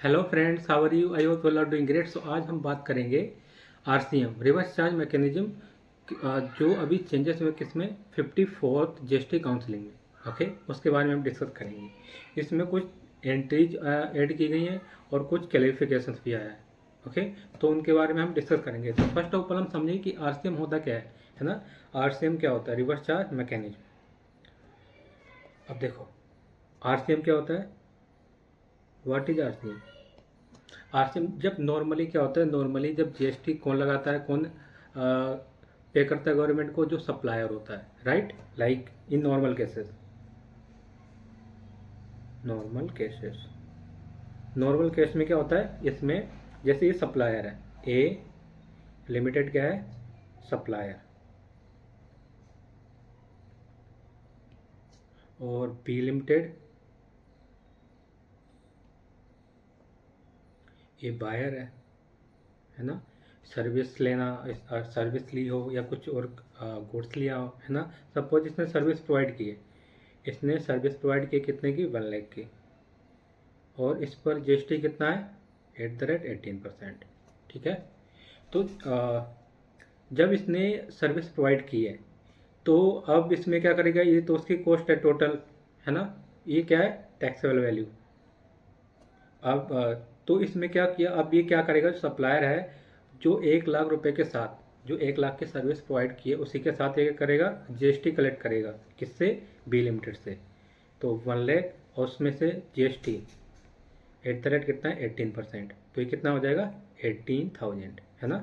Hello friends, how are you? I hope you are doing great. So आज हम बात करेंगे आरसीएम, रिवर्स चार्ज मैकेनिज्म, जो अभी चेंजेस हुए किसमें, 54th जीएसटी काउंसिलिंग में। ओके, उसके बारे में हम डिस्कस करेंगे। इसमें कुछ एंट्रीज ऐड की गई हैं और कुछ क्लैरिफिकेशंस भी आया है। ओके, तो उनके बारे में हम डिस्कस करेंगे। तो फर्स्ट ऑफ ऑल हम समझेंगे कि आरसीएम होता क्या है ना। आरसीएम क्या होता है? Reverse charge mechanism. अब देखो, आरसीएम क्या होता है? What is RCM? आरसीएम जब नॉर्मली क्या होता है, नॉर्मली जब जीएसटी कौन लगाता है, कौन पे करता है गवर्नमेंट को? जो सप्लायर होता है, right. Like in normal cases, normal cases normal case में क्या होता है, इसमें जैसे ये सप्लायर है, ए लिमिटेड क्या है? सप्लायर। और बी लिमिटेड ये बायर है ना। सर्विस लेना, सर्विस ली हो या कुछ और गुड्स लिया हो, है ना। सपोज इसने सर्विस प्रोवाइड की है, इसने सर्विस प्रोवाइड की कितने की? 1 लाख की। और इस पर जीएसटी कितना है? At the rate 18%। ठीक है। तो जब इसने सर्विस प्रोवाइड की है, तो अब इसमें क्या करेगा? ये तो उसकी कॉस्ट है टोटल, है ना। ये क्या है? Taxable value. अब तो इसमें क्या किया? अब ये क्या करेगा? जो सप्लायर है, जो 1 लाख रुपए के साथ, जो 1 लाख की सर्विस प्रोवाइड की है, उसी के साथ ये करेगा, जीएसटी कलेक्ट करेगा। किससे? बी लिमिटेड से। तो 1 लाख और उसमें से जीएसटी एट द रेट कितना है? 18%। तो ये कितना हो जाएगा? 18,000, है ना।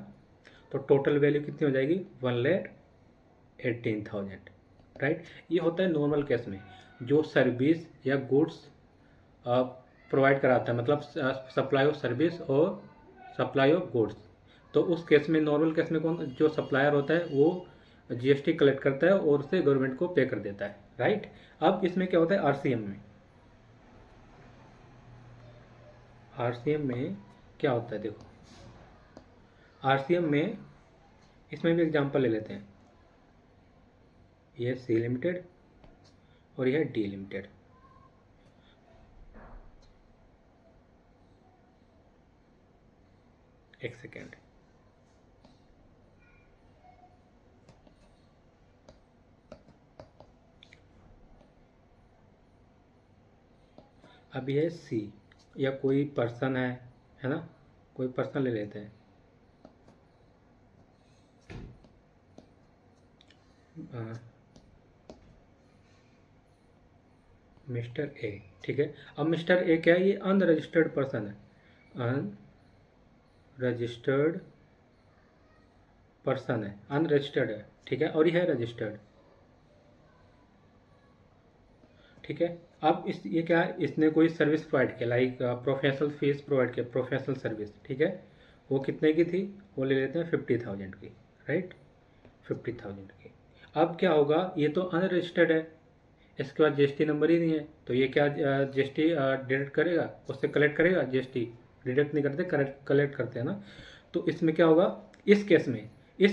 तो टोटल वैल्यू कितनी हो जाएगी? 1,18,000, राइट। ये होता है नॉर्मल केस में, जो सर्विस या गुड्स प्रोवाइड कराता है, मतलब सप्लाई ऑफ सर्विस और सप्लाई ऑफ गुड्स। तो उस केस में, नॉर्मल केस में, कौन जो सप्लायर होता है वो जीएसटी कलेक्ट करता है और उसे गवर्नमेंट को पे कर देता है, राइट। अब इसमें क्या होता है आरसीएम में? आरसीएम में क्या होता है? देखो, आरसीएम में, इसमें भी एग्जांपल ले लेते हैं। ये सी लिमिटेड और यह डी लिमिटेड। एक सेकेंड। अब यह सी, या कोई पर्सन है ना। कोई पर्सन ले लेते हैं, मिस्टर ए। ठीक है। अब मिस्टर ए क्या है? ये अनरजिस्टर्ड पर्सन है, अनरजिस्टर्ड पर्सन है, अनरजिस्टर्ड है। ठीक है। और ये है रजिस्टर्ड। ठीक है। अब ये क्या है? इसने कोई सर्विस प्रोवाइड किया, लाइक प्रोफेशनल फीस प्रोवाइड किया, प्रोफेशनल सर्विस। ठीक है। वो कितने की थी? वो ले लेते हैं 50,000 की, राइट। 50,000 की। अब क्या होगा? ये तो अनरजिस्टर्ड है, इसके बाद जीएसटी नंबर ही नहीं है, तो ये क्या जीएसटी डिडक्ट करेगा? उससे कलेक्ट करेगा जीएसटी? डिडक्ट नहीं करते, कलेक्ट करते हैं ना। तो इसमें क्या होगा? इस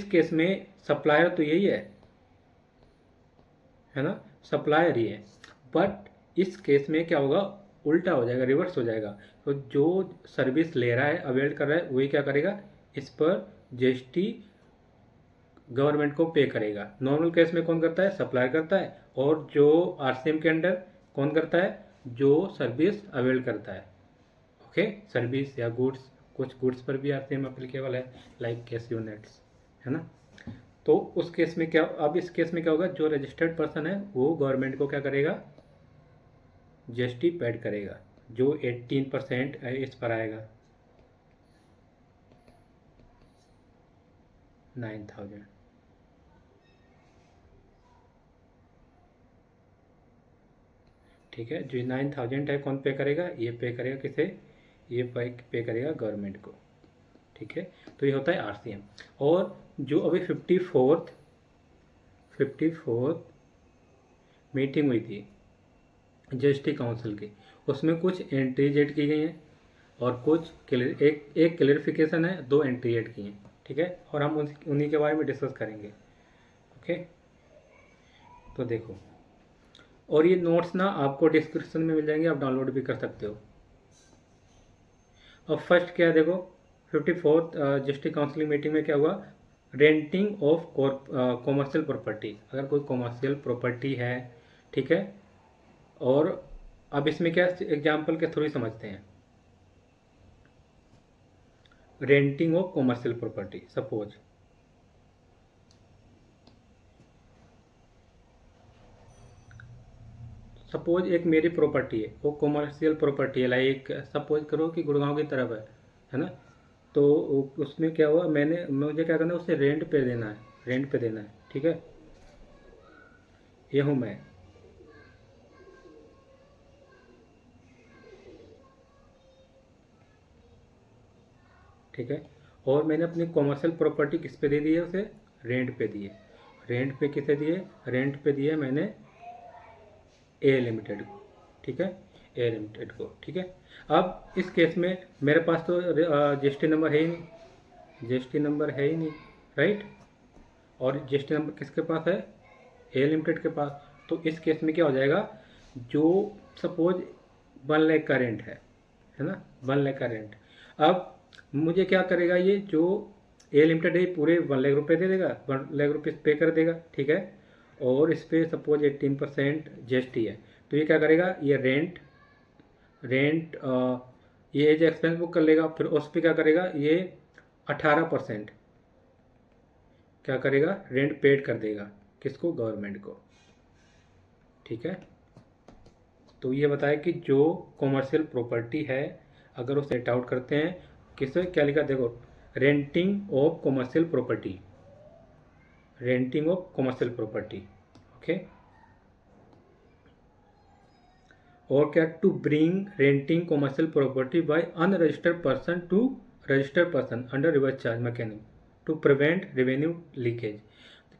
केस में सप्लायर तो यही है ना, सप्लायर ही है। बट इस केस में क्या होगा? उल्टा हो जाएगा, रिवर्स हो जाएगा। तो जो सर्विस ले रहा है, अवेल कर रहा है, वही क्या करेगा? इस पर जीएसटी गवर्नमेंट को पे करेगा। नॉर्मल केस में कौन करता है? सप्लायर करता है। और जो आरसीएम के अंडर कौन करता है? जो सर्विस अवेल करता है। ओके, सर्विस या गुड्स, कुछ गुड्स पर भी आरसीएम अप्लीकेबल है, लाइक कैश यूनिट्स, है ना। तो उस केस में क्या, अब इस केस में क्या होगा? जो रजिस्टर्ड पर्सन है वो गवर्नमेंट को क्या करेगा? जीएसटी पेड करेगा, जो 18% इस पर आएगा, 9,000। ठीक है। जो 9,000 है, कौन पे करेगा? ये पे करेगा किसे? ये पे करेगा गवर्नमेंट को। ठीक है। तो ये होता है आरसीएम। और जो अभी 54th मीटिंग हुई थी जीएसटी काउंसिल की, उसमें कुछ एंट्रीज ऐड की गई हैं और कुछ एक क्लियरिफिकेशन है, 2 एंट्री ऐड की हैं। ठीक है। और हम उन्हीं के बारे में डिस्कस करेंगे। ओके, तो देखो, और ये नोट्स ना आपको डिस्क्रिप्शन में मिल जाएंगे, आप डाउनलोड भी कर सकते हो। अब फर्स्ट क्या है देखो, 54th डिस्ट्रिक्ट काउंसिल मीटिंग में क्या हुआ, रेंटिंग ऑफ कॉमर्शियल प्रॉपर्टी, अगर कोई कॉमर्शियल प्रॉपर्टी है, ठीक है। और अब इसमें क्या एग्जाम्पल के थ्रू ही समझते हैं। Renting of commercial property, suppose एक मेरी प्रॉपर्टी है, वो कॉमर्शियल प्रॉपर्टी है, लाइक सपोज करो कि गुड़गांव की तरफ है ना। तो उसमें क्या हुआ, मुझे क्या करना है, उसे रेंट पे देना है, रेंट पे देना है, ठीक है। ये हूँ मैं, ठीक है। और मैंने अपनी कॉमर्शियल प्रॉपर्टी किस पे दे दी है, उसे रेंट पे दी है। रेंट पे किसे दिए, रेंट पे दिए मैंने ए लिमिटेड को, ठीक है, ए लिमिटेड को, ठीक है। अब इस केस में मेरे पास तो जीएसटी नंबर है ही नहीं, जीएसटी नंबर है ही नहीं, राइट। और जीएसटी नंबर किसके पास है, ए लिमिटेड के पास। तो इस केस में क्या हो जाएगा, जो सपोज 1 लाख का रेंट है ना, 1 लाख का रेंट। अब मुझे क्या करेगा, ये जो ए लिमिटेड है पूरे 1 लाख रुपये दे देगा, 1 लाख रुपये पे कर देगा, ठीक है। और इस पर सपोज 18% जीएसटी है, तो ये क्या करेगा, ये रेंट रेंट ये एज एक्सपेंस बुक कर लेगा, फिर उस पर क्या करेगा, ये 18% क्या करेगा, रेंट पेड कर देगा, किसको, गवर्नमेंट को, ठीक है। तो ये बताया कि जो कॉमर्शियल प्रॉपर्टी है, अगर उसे सेट आउट करते हैं, किसे क्या लिखा देखो, renting of commercial property, renting of commercial property, okay. और क्या, to bring renting commercial property by unregistered person to registered person under reverse charge mechanism to prevent revenue leakage.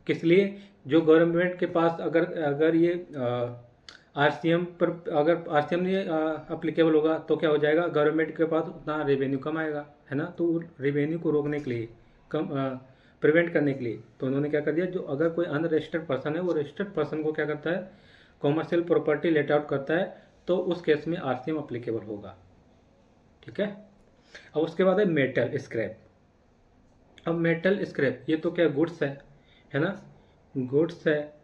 किस लिए, जो गवर्नमेंट के पास अगर अगर ये आरसीएम पर, अगर आरसीएम नहीं अप्लीकेबल होगा तो क्या हो जाएगा, गवर्नमेंट के पास उतना रेवेन्यू कम आएगा, है ना। तो रेवेन्यू को रोकने के लिए, कम प्रिवेंट करने के लिए, तो उन्होंने क्या कर दिया, जो अगर कोई अनरजिस्टर्ड पर्सन है, वो रजिस्टर्ड पर्सन को क्या करता है, कॉमर्शियल प्रॉपर्टी लेट आउट करता है, तो उस केस में आरसीएम अप्लीकेबल होगा, ठीक है। अब उसके बाद है मेटल स्क्रैप। अब मेटल स्क्रैप ये तो क्या गुड्स है ना, गुड्स है।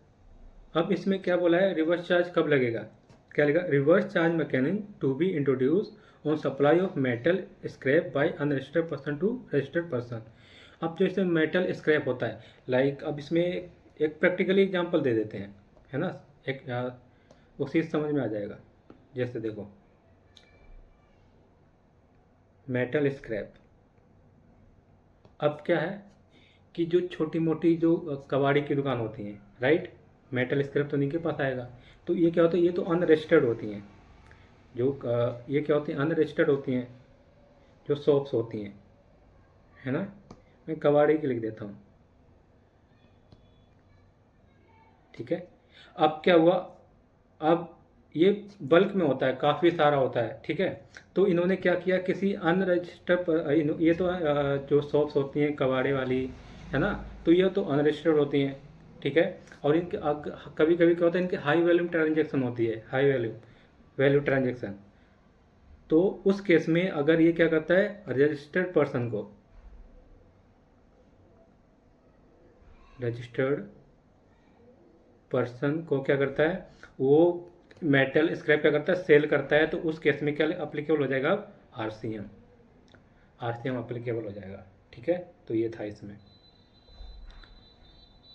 अब इसमें क्या बोला है, रिवर्स चार्ज कब लगेगा, क्या लगेगा, reverse charge mechanism to be introduce on supply of metal scrap by unregistered person to registered person. अब जो इसमें मेटल स्क्रैप होता है, लाइक अब इसमें एक प्रैक्टिकली एग्जांपल दे देते हैं, है ना, एक उसी समझ में आ जाएगा। जैसे देखो, मेटल स्क्रैप, अब क्या है कि जो छोटी मोटी जो कबाड़ी की दुकान होती हैं, राइट, मेटल स्क्रैप तो इनके पास आएगा। तो ये क्या होता है, ये तो अनरजिस्टर्ड होती हैं, जो ये क्या होती हैं, अनरजिस्टर्ड होती हैं, जो शॉप्स होती हैं, है ना। मैं कबाड़ी की लिख देता हूँ, ठीक है। अब क्या हुआ, अब ये बल्क में होता है, काफ़ी सारा होता है, ठीक है। तो इन्होंने क्या किया, किसी अनरजिस्टर्ड ये तो जो शॉप्स होती हैं कबाड़े वाली, है ना, तो ये तो अनरजिस्टर्ड होती हैं, ठीक है। और इनके कभी कभी क्या होता है, इनके हाई वैल्यू ट्रांजेक्शन होती है, हाई वैल्यू ट्रांजेक्शन। तो उस केस में अगर ये क्या करता है, रजिस्टर्ड पर्सन को क्या करता है, वो मेटल स्क्रैप क्या करता है, सेल करता है, तो उस केस में क्या अप्लीकेबल हो जाएगा, आरसीएम, आरसीएम अप्लीकेबल हो जाएगा, ठीक है। तो ये था इसमें,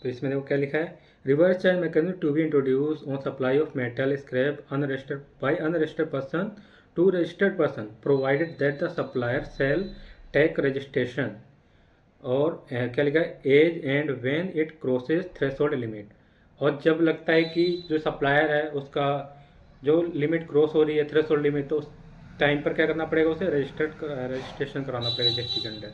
तो इसमें देखो क्या लिखा है, reverse charge mechanism to be introduce on supply of metal scrap unregistered by unregistered person to registered person provided that the supplier sell take registration. और क्या लिखा है, as and when it crosses threshold limit. और जब लगता है कि जो सप्लायर है उसका जो लिमिट क्रॉस हो रही है, थ्रेशोल्ड लिमिट, तो उस टाइम पर क्या करना पड़ेगा, उसे रजिस्ट्रेशन कराना पड़ेगा जीएसटी के अंडर,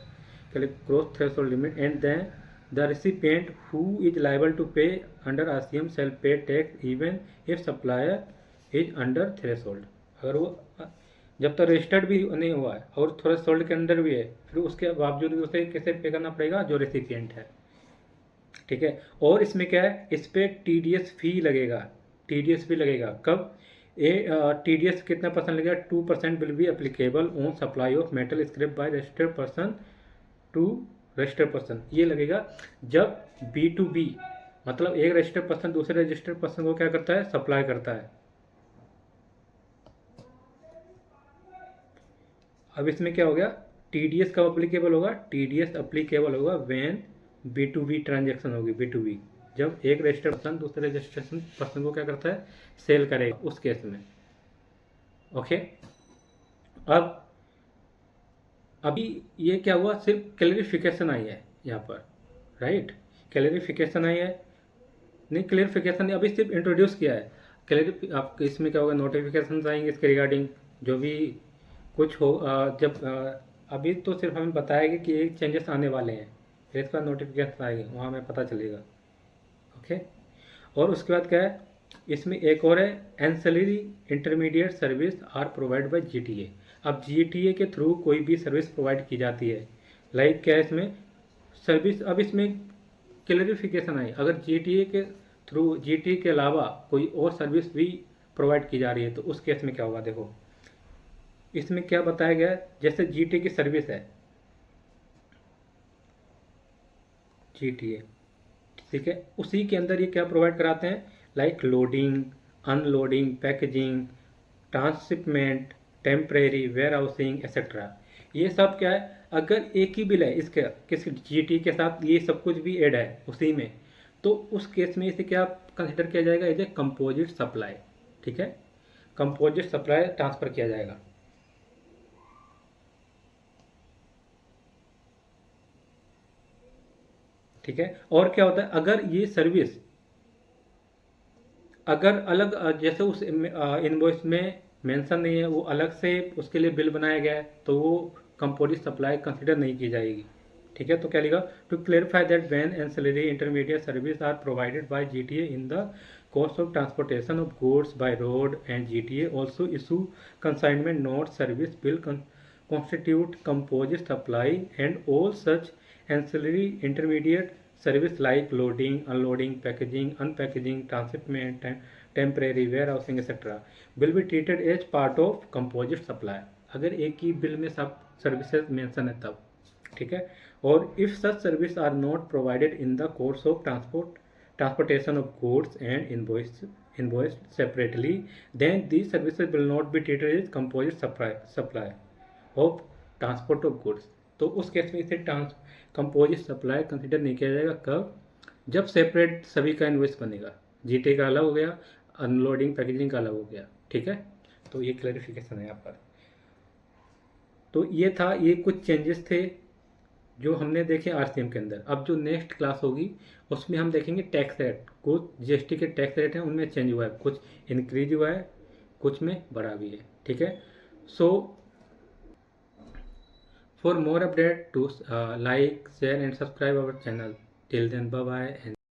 क्या cross threshold limit, and then the recipient who is liable to pay under RCM shall pay tax even if supplier is under threshold। अगर वो जब तक रजिस्टर्ड भी नहीं हुआ है और थ्रेशोल्ड के अंदर भी है, फिर उसके बावजूद भी उसे किसे पे करना पड़ेगा, जो रेसिपिएंट है, ठीक है। और इसमें क्या है, इस पर टीडीएस फी लगेगा, टीडीएस फी लगेगा कब, TDS कितना परसेंट लगेगा, 2% will be applicable on supply of metal scrap by registered person to registered person. ये लगेगा जब B2B मतलब एक रजिस्टर्ड पर्सन दूसरे रजिस्टर्ड पर्सन को क्या करता है, सप्लाई करता है। अब इसमें क्या हो गया, TDS कब अप्लीकेबल होगा, TDS अप्लीकेबल होगा व्हेन B2B ट्रांजेक्शन होगी, B2B जब एक रजिस्टर्ड पर्सन दूसरे रजिस्ट्रेशन पर्सन को क्या करता है, सेल करेगा, उस केस में। ओके, अब अभी ये क्या हुआ, सिर्फ क्लैरिफिकेशन आई है यहाँ पर, राइट, क्लैरिफिकेशन आई है, नहीं क्लैरिफिकेशन अभी सिर्फ इंट्रोड्यूस किया है। आप इसमें क्या होगा, नोटिफिकेशन आएंगे इसके रिगार्डिंग, जो भी कुछ हो अभी तो सिर्फ हमें बताएगा कि ये चेंजेस आने वाले हैं, फिर इसका नोटिफिकेशन आएगी, वहाँ हमें पता चलेगा। ओके, और उसके बाद क्या है, इसमें एक और है, ancillary intermediate service are provide by GTA। अब GTA के थ्रू कोई भी सर्विस प्रोवाइड की जाती है, लाइक क्या है इसमें सर्विस, अब इसमें क्लैरिफिकेशन आई, अगर GTA के थ्रू, GTA के अलावा कोई और सर्विस भी प्रोवाइड की जा रही है तो उस केस में क्या होगा। देखो इसमें क्या बताया गया है, जैसे GTA की सर्विस है, GTA, ठीक है, उसी के अंदर ये क्या प्रोवाइड कराते हैं, like loading, unloading, packaging, transhipment, temporary warehousing etcetera. ये सब क्या है, अगर एक ही बिल है इसके किसी GT के साथ, ये सब कुछ भी ऐड है उसी में, तो उस केस में इसे क्या कंसिडर किया जाएगा, एज ए कंपोजिट सप्लाई। ठीक है, कंपोजिट सप्लाई ट्रांसफर किया जाएगा। ठीक है, और क्या होता है, अगर ये सर्विस अगर अलग जैसे उस इनवॉइस में मेंशन नहीं है, वो अलग से उसके लिए बिल बनाया गया है, तो वो कंपोजिट सप्लाई कंसिडर नहीं की जाएगी। ठीक है, तो क्या लिखा, to clarify that when ancillary intermediate service are provided by GTA in the course of transportation of goods by road, and GTA also issue consignment note service bill constitute composite supply, and all such ancillary intermediate service like loading, unloading, packaging, unpackaging, transshipment, temporary warehousing etc. will be treated as part of composite supply। अगर एक ही bill में सब services mention है तब। ठीक है, और if such service are not provided in the course of transportation of goods and invoiced separately, then these services will not be treated as composite supply of transport of goods। तो उस case में इसे composite supply consider नहीं किया जाएगा। कब, जब separate सभी का इन्वॉइस बनेगा, GTA का अलग हो गया, अनलोडिंग पैकेजिंग का अलग हो गया। ठीक है, तो ये क्लैरिफिकेशन है यहाँ पर। तो ये था, ये कुछ चेंजेस थे जो हमने देखे RCM के अंदर। अब जो नेक्स्ट क्लास होगी उसमें हम देखेंगे टैक्स रेट, कुछ GST के टैक्स रेट हैं उनमें चेंज हुआ है, कुछ इंक्रीज हुआ है, कुछ में बढ़ा भी है। ठीक है, so for more update to like share and subscribe our channel. Till then bye bye and